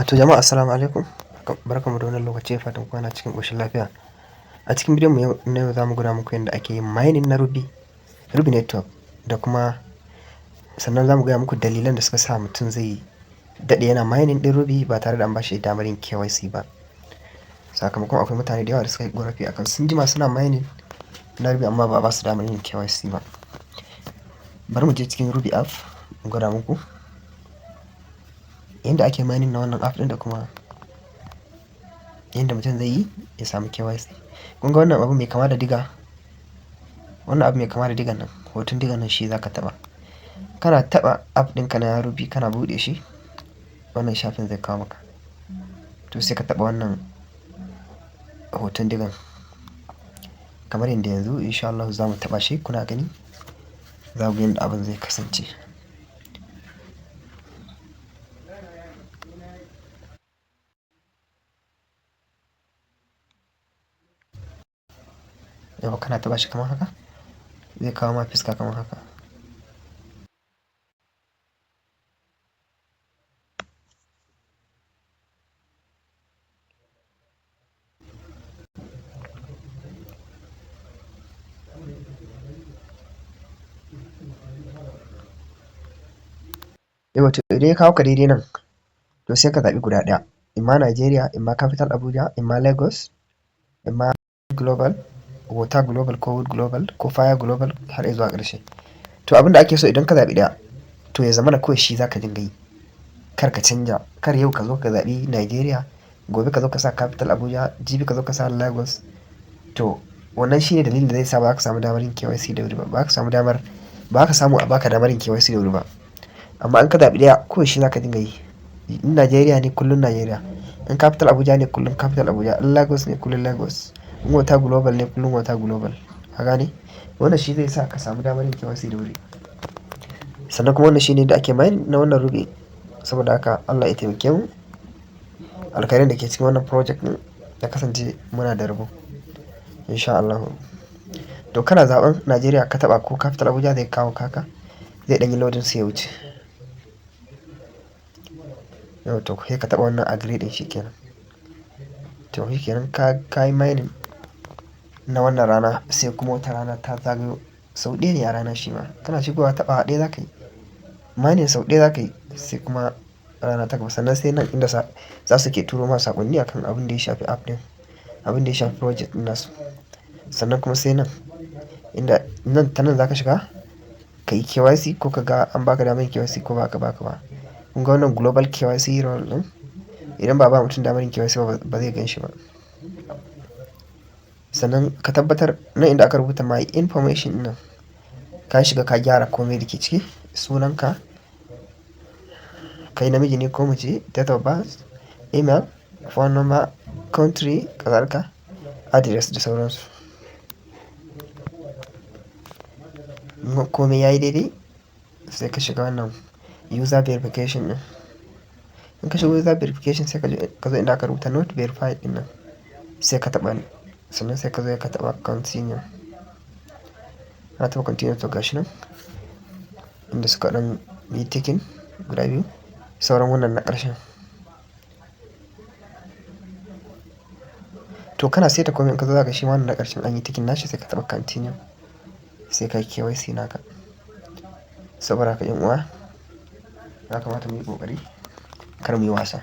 To jama'a assalamu alaikum. Barkanmu da wannan lokaci, fatan kwana cikin ƙoshin lafiya. A cikin bidiyon mu na yau zamu gwada muku yadda ake yin mining na Ruby network, da kuma sannan zamu gaya muku dalilan da suka sa mutum zai daɗe yana mining ɗin Ruby ba tare da an bashi damar yin KYC ba. Sakamakon akwai mutane da yawa da suka yi ƙorafi akan sun jima suna mining na Ruby amma ba a basu damar yin KYC ba. Bari mu je cikin Ruby app mu gwada muku yadda ake mining na wannan app ɗin da kuma yadda mutum zai yi ya samu KYC. Kun ga wannan abu mai kama da diga, wannan abu mai kama da digan nan, hoton digan nan shi zaka taɓa. Kana taɓa app ɗinka na Ruby kana buɗe shi, wannan shafin zai kawo maka. To sai ka taɓa wannan hoton digan kamar yadda yanzu insha Allah za mu taɓa shi, kuna gani za ku yadda abin zai kasance. Yau kana taɓa shi kamar haka, zai kawo ma fiska kamar haka. Yau to idan ya kawo ka daidai nan, to sai ka zaɓi guda ɗaya, imma Nigeria, imma capital Abuja, imma Lagos, imma global, water global ko wood global ko fire global har zuwa ƙarshe. To abin da ake so idan ka zaɓi ɗaya, to ya zama na kawai shi zaka dinga yi, kar ka canja. Kar yau ka zo ka zaɓi Nigeria, gobe ka zo ka sa capital Abuja, jibi ka zo ka sa Lagos. To wannan shine dalilin da zai sa ba ka samu damar yin KYC da wuri ba, ba ka samu a baka damar yin KYC da wuri ba. Amma in ka zaɓi ɗaya, kawai shi zaka dinga yi. In Nigeria ne kullum Nigeria, in capital Abuja ne kullum capital Abuja, in Lagos ne kullum Lagos, in water global ne kullum water global. Ka gane? Wannan shi zai sa ka samu damar yin KYC da wuri. Sannan kuma wannan shine da ake mining na wannan Ruby. Saboda haka Allah ya taimake mu, alkhairin da ke cikin wannan project ɗin ya kasance muna da rabo insha Allah. To kana zaɓen Nigeria ka taɓa ko capital Abuja zai kawo kaka, zai ɗanyi loading sai ya wuce. Yau to sai ka taɓa wannan agree ɗin shikenan. To shikenan ka yi mining na wannan rana, sai kuma wata rana ta zagayo. Sau ɗaya ne a rana shi ma, kana shigowa taɓawa ɗaya za ka yi, mining sau ɗaya za ka yi, sai kuma rana ta gaba. Sannan sai nan inda za su ke turo ma saƙonni akan abin da ya shafi app ɗin, abin da ya shafi project ɗin nasu. Sannan kuma sai nan inda nan ta nan za ka shiga ka yi KYC ko ka ga an baka damar yin KYC ko ba ka baka ba. Kun ga wannan global KYC role ɗin, idan ba ba mutum damar yin KYC ba zai gan shi ba. Sannan ka tabbatar nan inda aka rubuta my information ɗin nan, ka shiga ka gyara komai da ke ciki, sunanka, kai namiji ne ko mace, date of birth, email, phone number, country, kazalika, address da sauransu. Komai yayi daidai, sai ka shiga wannan user verification ɗin. In ka shiga user verification sai ka zo inda aka rubuta not verified ɗin nan, sai ka taɓa ni. Sannan sai ka zo ka taɓa continue. Na taɓa continue, to gashi nan inda suka ɗan yi ticking guda biyu, sauran wannan na ƙarshen. To kana saita komai, in ka zo za ka shi wannan na ƙarshen an yi ticking nashi, sai ka taɓa continue, sai ka yi KYC naka. Saboda haka 'yan uwa, ya kamata mu yi ƙoƙari kar mu yi wasa.